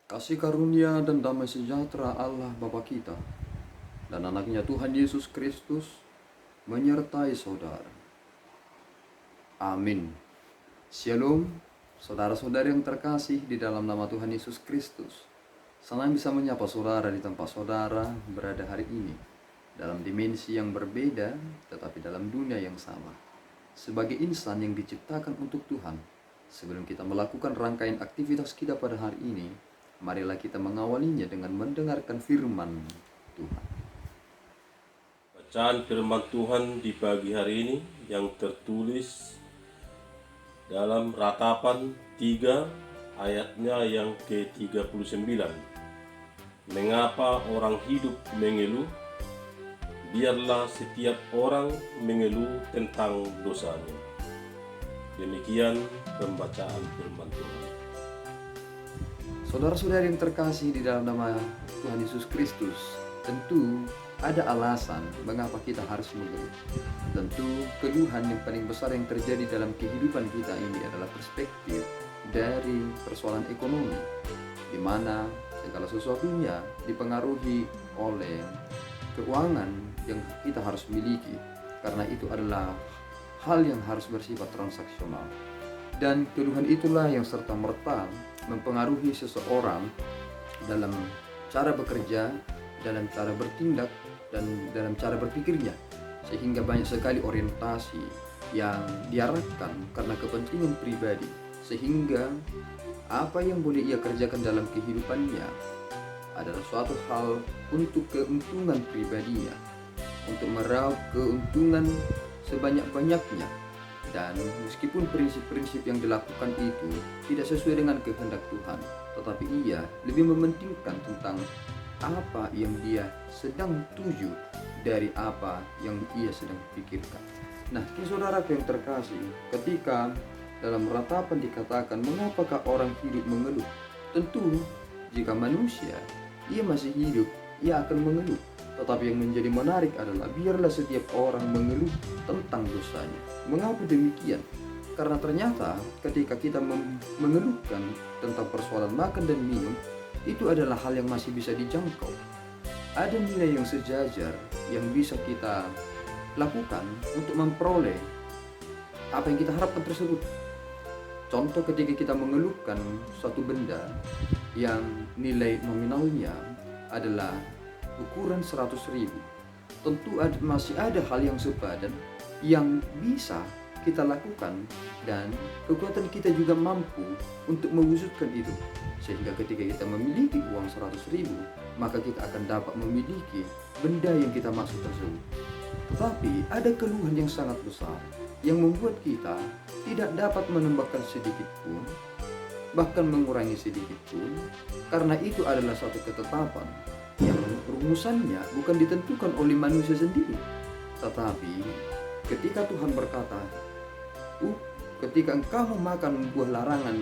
Kasih karunia dan damai sejahtera Allah Bapa kita dan anaknya Tuhan Yesus Kristus menyertai saudara. Amin. Shalom, saudara-saudari yang terkasih di dalam nama Tuhan Yesus Kristus. Senang bisa menyapa saudara di tempat saudara berada hari ini, dalam dimensi yang berbeda tetapi dalam dunia yang sama. Sebagai insan yang diciptakan untuk Tuhan, sebelum kita melakukan rangkaian aktivitas kita pada hari ini, marilah kita mengawalinya dengan mendengarkan firman Tuhan. Bacaan firman Tuhan di pagi hari ini yang tertulis dalam Ratapan 3 ayatnya yang ke-39. Mengapa orang hidup mengeluh? Biarlah setiap orang mengeluh tentang dosanya. Demikian pembacaan firman Tuhan. Saudara-saudari yang terkasih di dalam nama Tuhan Yesus Kristus, tentu ada alasan mengapa kita harus mengeluh. Tentu keluhan yang paling besar yang terjadi dalam kehidupan kita ini adalah perspektif dari persoalan ekonomi, di mana segala sesuatunya dipengaruhi oleh keuangan yang kita harus miliki, karena itu adalah hal yang harus bersifat transaksional. Dan keluhan itulah yang serta-merta mempengaruhi seseorang dalam cara bekerja, dalam cara bertindak, dan dalam cara berpikirnya, sehingga banyak sekali orientasi yang diarahkan karena kepentingan pribadi, sehingga apa yang boleh ia kerjakan dalam kehidupannya adalah suatu hal untuk keuntungan pribadinya, untuk meraup keuntungan sebanyak-banyaknya. Dan meskipun prinsip-prinsip yang dilakukan itu tidak sesuai dengan kehendak Tuhan, tetapi ia lebih mementingkan tentang apa yang dia sedang tuju dari apa yang ia sedang pikirkan. Nah, saudaraku yang terkasih, ketika dalam ratapan dikatakan mengapakah orang hidup mengeluh, tentu jika manusia ia masih hidup, ia akan mengeluh. Tetapi yang menjadi menarik adalah biarlah setiap orang mengeluh tentang dosanya. Mengapa demikian? Karena ternyata ketika kita mengeluhkan tentang persoalan makan dan minum, itu adalah hal yang masih bisa dijangkau. Ada nilai yang sejajar yang bisa kita lakukan untuk memperoleh apa yang kita harapkan tersebut. Contoh, ketika kita mengeluhkan suatu benda yang nilai nominalnya adalah ukuran 100.000, tentu masih ada hal yang sepadan yang bisa kita lakukan, dan kekuatan kita juga mampu untuk mewujudkan itu, sehingga ketika kita memiliki uang 100.000, maka kita akan dapat memiliki benda yang kita maksud tersebut. Tetapi ada keluhan yang sangat besar yang membuat kita tidak dapat menambahkan sedikit pun, bahkan mengurangi sedikit pun, karena itu adalah satu ketetapan yang rumusannya bukan ditentukan oleh manusia sendiri, tetapi ketika Tuhan berkata, ketika engkau memakan buah larangan,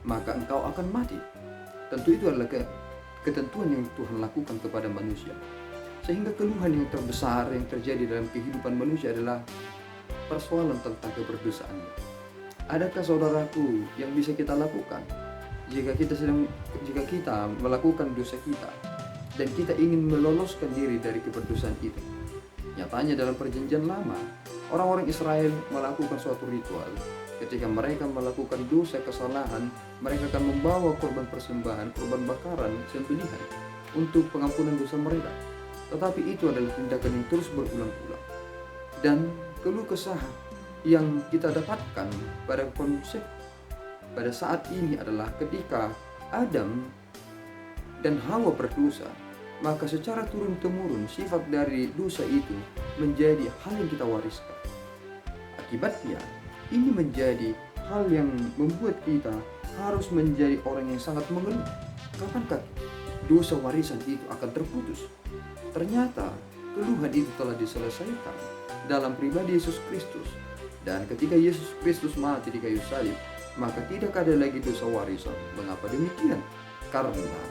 maka engkau akan mati. Tentu itu adalah ketentuan yang Tuhan lakukan kepada manusia. Sehingga keluhan yang terbesar yang terjadi dalam kehidupan manusia adalah persoalan tentang keberdosaannya. Adakah saudaraku yang bisa kita lakukan jika kita melakukan dosa kita dan kita ingin meloloskan diri dari keberdosaan itu? Nyatanya dalam perjanjian lama, orang-orang Israel melakukan suatu ritual. Ketika mereka melakukan dosa kesalahan, mereka akan membawa korban persembahan, korban bakaran, sembelihan untuk pengampunan dosa mereka. Tetapi itu adalah tindakan yang terus berulang-ulang. Dan keluh kesah yang kita dapatkan pada konsep pada saat ini adalah ketika Adam dan Hawa berdosa, maka secara turun-temurun sifat dari dosa itu menjadi hal yang kita wariskan. Akibatnya, ini menjadi hal yang membuat kita harus menjadi orang yang sangat mengeluh. Kapankah dosa warisan itu akan terputus? Ternyata keluhan itu telah diselesaikan dalam pribadi Yesus Kristus. Dan ketika Yesus Kristus mati di kayu salib, maka tidak ada lagi dosa warisan. Mengapa demikian? Karena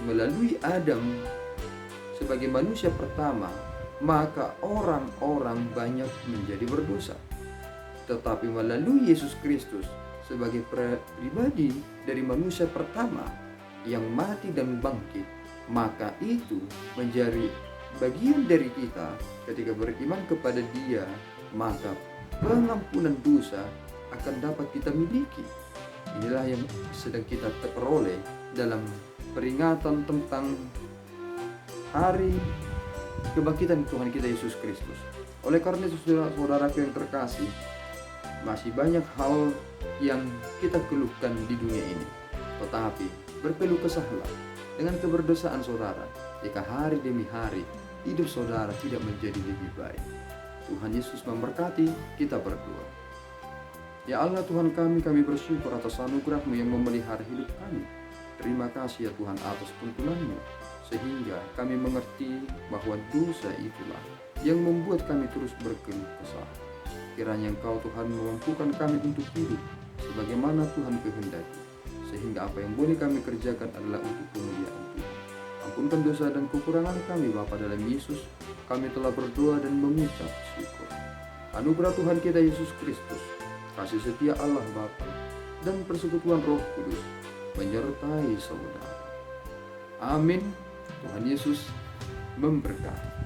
melalui Adam sebagai manusia pertama, maka orang-orang banyak menjadi berdosa. Tetapi melalui Yesus Kristus sebagai pribadi dari manusia pertama, yang mati dan bangkit, maka itu menjadi bagian dari kita. Ketika beriman kepada Dia, maka pengampunan dosa akan dapat kita miliki. Inilah yang sedang kita peroleh dalam peringatan tentang hari kebangkitan Tuhan kita Yesus Kristus. Oleh karena itu, saudaraku yang terkasih, masih banyak hal yang kita keluhkan di dunia ini. Tetapi berkeluh kesahlah dengan keberdosaan saudara jika hari demi hari hidup saudara tidak menjadi lebih baik. Tuhan Yesus memberkati. Kita berdoa. Ya Allah Tuhan kami bersyukur atas anugerah-Mu yang memelihara hidup kami. Terima kasih ya Tuhan atas tuntunan-Mu, sehingga kami mengerti bahwa dosa itulah yang membuat kami terus berkeluh kesah. Kiranya Engkau Tuhan memampukan kami untuk hidup sebagaimana Tuhan kehendaki, sehingga apa yang boleh kami kerjakan adalah untuk kemuliaan Tuhan. Ampunkan dosa dan kekurangan kami Bapa dalam Yesus. Kami telah berdoa dan mengucap syukur. Anugerah Tuhan kita Yesus Kristus, kasih setia Allah Bapa, dan persekutuan Roh Kudus menyertai saudara. Amin. Tuhan Yesus memberkati.